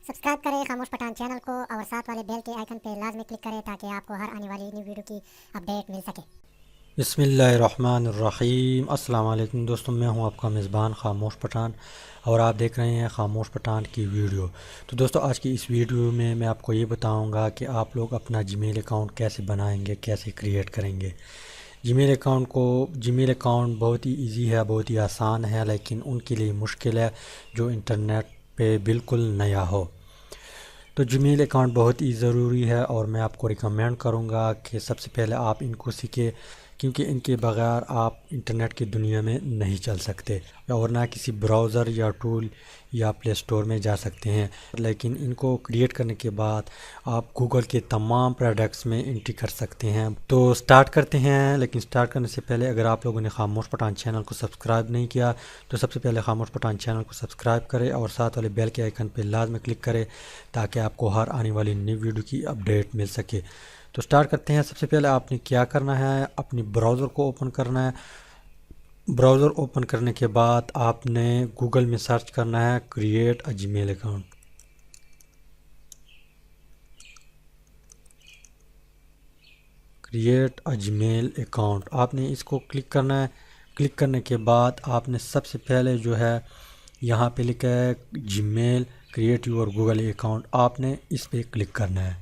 Subscribe करें खामोश Pathan channel को और साथ वाले बेल के आइकन पे लाजमी क्लिक करें ताकि आपको हर आने वाली न्यू वीडियो की अपडेट मिल सके। बिस्मिल्लाहिर्रहमानिर्रहीम। अस्सलाम वालेकुम दोस्तों, मैं हूं आपका मेज़बान खामोश पठान और आप देख रहे हैं खामोश पठान की वीडियो। तो दोस्तों, आज की इस वीडियो में मैं आपको ये बताऊंगा कि आप लोग अपना जीमेल अकाउंट कैसे बनाएंगे, कैसे क्रिएट करेंगे। जीमेल अकाउंट बहुत ही इजी है, बहुत ही आसान है, लेकिन उनके लिए मुश्किल है जो इंटरनेट पे बिल्कुल नया हो। तो जीमेल अकाउंट बहुत ही ज़रूरी है और मैं आपको रिकमेंड करूँगा कि सबसे पहले आप इनको सीखें, क्योंकि इनके बगैर आप इंटरनेट की दुनिया में नहीं चल सकते और ना किसी ब्राउज़र या टूल या प्ले स्टोर में जा सकते हैं। लेकिन इनको क्रिएट करने के बाद आप गूगल के तमाम प्रोडक्ट्स में एंट्री कर सकते हैं। तो स्टार्ट करते हैं, लेकिन स्टार्ट करने से पहले अगर आप लोगों ने खामोश पठान चैनल को सब्सक्राइब नहीं किया तो सबसे पहले खामोश पठान चैनल को सब्सक्राइब करें और साथ वाले बेल के आइकन पर लाजमी क्लिक करें ताकि आपको हर आने वाली न्यू वीडियो की अपडेट मिल सके। तो स्टार्ट करते हैं। सबसे पहले आपने क्या करना है, अपनी ब्राउज़र को ओपन करना है। ब्राउज़र ओपन करने के बाद आपने गूगल में सर्च करना है create a Gmail account. Create a Gmail account आपने इसको क्लिक करना है। क्लिक करने के बाद आपने सबसे पहले जो है यहाँ पे लिखा है Gmail create your Google account, आपने इस पर क्लिक करना है।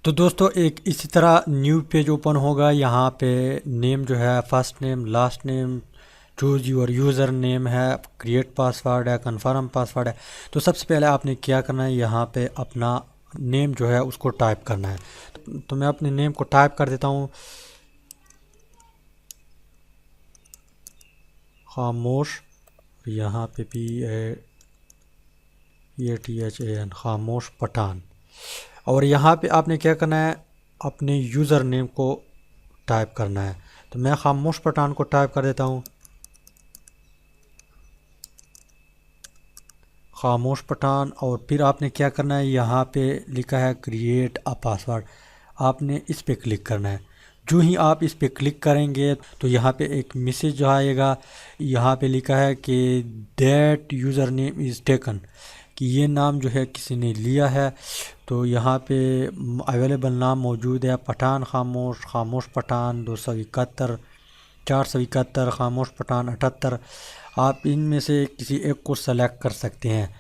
तो दोस्तों, एक इसी तरह न्यू पेज ओपन होगा। यहाँ पे नेम जो है first name, last name, choose your user name है, क्रिएट पासवर्ड है, कन्फर्म पासवर्ड है। तो सबसे पहले आपने क्या करना है, यहाँ पे अपना नेम जो है उसको टाइप करना है। तो मैं अपने नेम को टाइप कर देता हूँ, खामोश, यहाँ पे PATHAN, खामोश पठान। और यहाँ पे आपने क्या करना है, अपने यूज़र नेम को टाइप करना है। तो मैं खामोश पठान को टाइप कर देता हूँ, खामोश पठान। और फिर आपने क्या करना है, यहाँ पे लिखा है क्रिएट अ पासवर्ड, आपने इस पे क्लिक करना है। जो ही आप इस पे क्लिक करेंगे तो यहाँ पे एक मैसेज जो आएगा, यहाँ पे लिखा है कि that user name is taken, कि ये नाम जो है किसी ने लिया है। तो यहाँ पे अवेलेबल नाम मौजूद है, पठान खामोश, खामोश पठान 271, 471, खामोश पठान 78। आप इनमें से किसी एक को सेलेक्ट कर सकते हैं।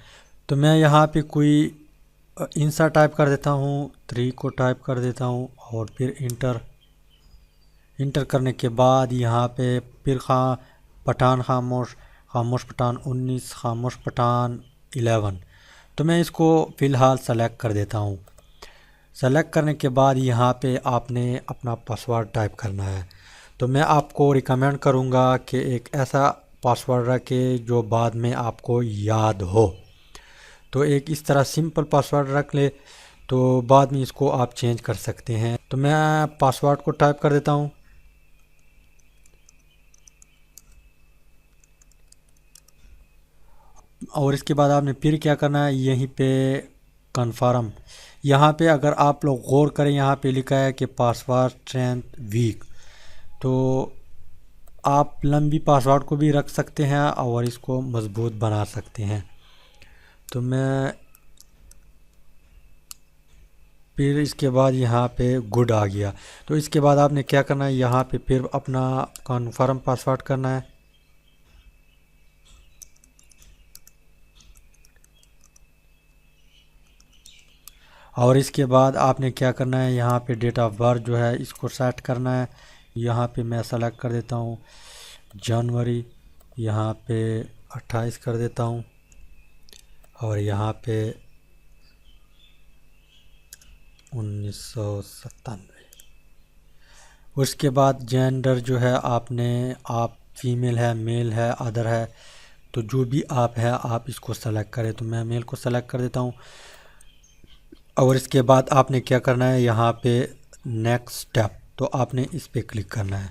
तो मैं यहाँ पे कोई इंसा टाइप कर देता हूँ, 3 को टाइप कर देता हूँ और फिर इंटर करने के बाद यहाँ पे फिर पठान खामोश, खामोश पठान 19, खामोश पठान 11। तो मैं इसको फ़िलहाल सेलेक्ट कर देता हूँ। सेलेक्ट करने के बाद यहाँ पे आपने अपना पासवर्ड टाइप करना है। तो मैं आपको रिकमेंड करूँगा कि एक ऐसा पासवर्ड रखें जो बाद में आपको याद हो। तो एक इस तरह सिंपल पासवर्ड रख ले, तो बाद में इसको आप चेंज कर सकते हैं। तो मैं पासवर्ड को टाइप कर देता हूँ, और इसके बाद आपने फिर क्या करना है, यहीं पे कन्फर्म। यहाँ पे अगर आप लोग गौर करें, यहाँ पे लिखा है कि पासवर्ड स्ट्रेंथ वीक। तो आप लंबी पासवर्ड को भी रख सकते हैं और इसको मज़बूत बना सकते हैं। तो मैं फिर इसके बाद यहाँ पे गुड आ गया। तो इसके बाद आपने क्या करना है, यहाँ पे फिर अपना कन्फर्म पासवर्ड करना है। और इसके बाद आपने क्या करना है, यहाँ पे डेट ऑफ बर्थ जो है इसको सेट करना है। यहाँ पे मैं सेलेक्ट कर देता हूँ जनवरी, यहाँ पे 28 कर देता हूँ और यहाँ पे 1997। उसके बाद जेंडर जो है आप फीमेल है, मेल है, अदर है, तो जो भी आप है आप इसको सेलेक्ट करें। तो मैं मेल को सेलेक्ट कर देता हूँ। और इसके बाद आपने क्या करना है, यहाँ पे नेक्स्ट स्टेप, तो आपने इस पे क्लिक करना है।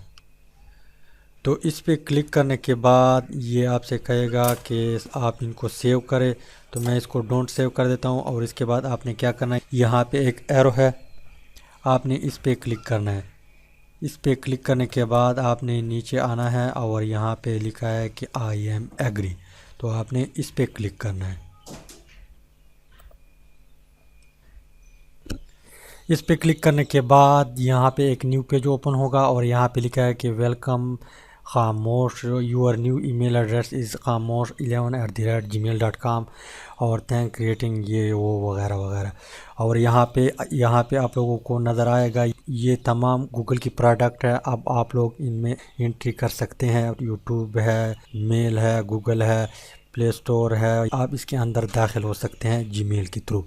तो इस पे क्लिक करने के बाद ये आपसे कहेगा कि आप इनको सेव करें। तो मैं इसको डोंट सेव कर देता हूँ। और इसके बाद आपने क्या करना है, यहाँ पे एक एरो है, आपने इस पे क्लिक करना है। इस पे क्लिक करने के बाद आपने नीचे आना है और यहाँ पे लिखा है कि आई एम एग्री, तो आपने इस पे क्लिक करना है। इस पे क्लिक करने के बाद यहाँ पे एक न्यू पेज ओपन होगा और यहाँ पे लिखा है कि welcome Khamosh, your new email address is खामोश11@gmail.com और थैंक क्रिएटिंग ये वो वगैरह वगैरह। और यहाँ पे आप लोगों को नज़र आएगा ये तमाम गूगल की प्रोडक्ट है। अब आप लोग इनमें एंट्री कर सकते हैं। यूट्यूब है, मेल है, गूगल है, प्ले स्टोर है, आप इसके अंदर दाखिल हो सकते हैं जीमेल के थ्रू।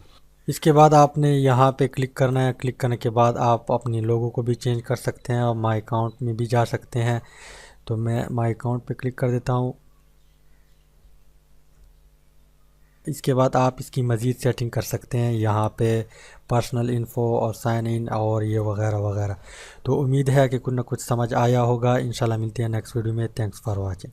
इसके बाद आपने यहाँ पे क्लिक करना है। क्लिक करने के बाद आप अपने लोगों को भी चेंज कर सकते हैं और माई अकाउंट में भी जा सकते हैं। तो मैं माई अकाउंट पे क्लिक कर देता हूँ। इसके बाद आप इसकी मज़ीद सेटिंग कर सकते हैं यहाँ पे पर्सनल इन्फो और साइन इन और ये वगैरह वगैरह। तो उम्मीद है कि कुछ ना कुछ समझ आया होगा। इंशाल्लाह मिलते हैं नेक्स्ट वीडियो में। Thanks for watching.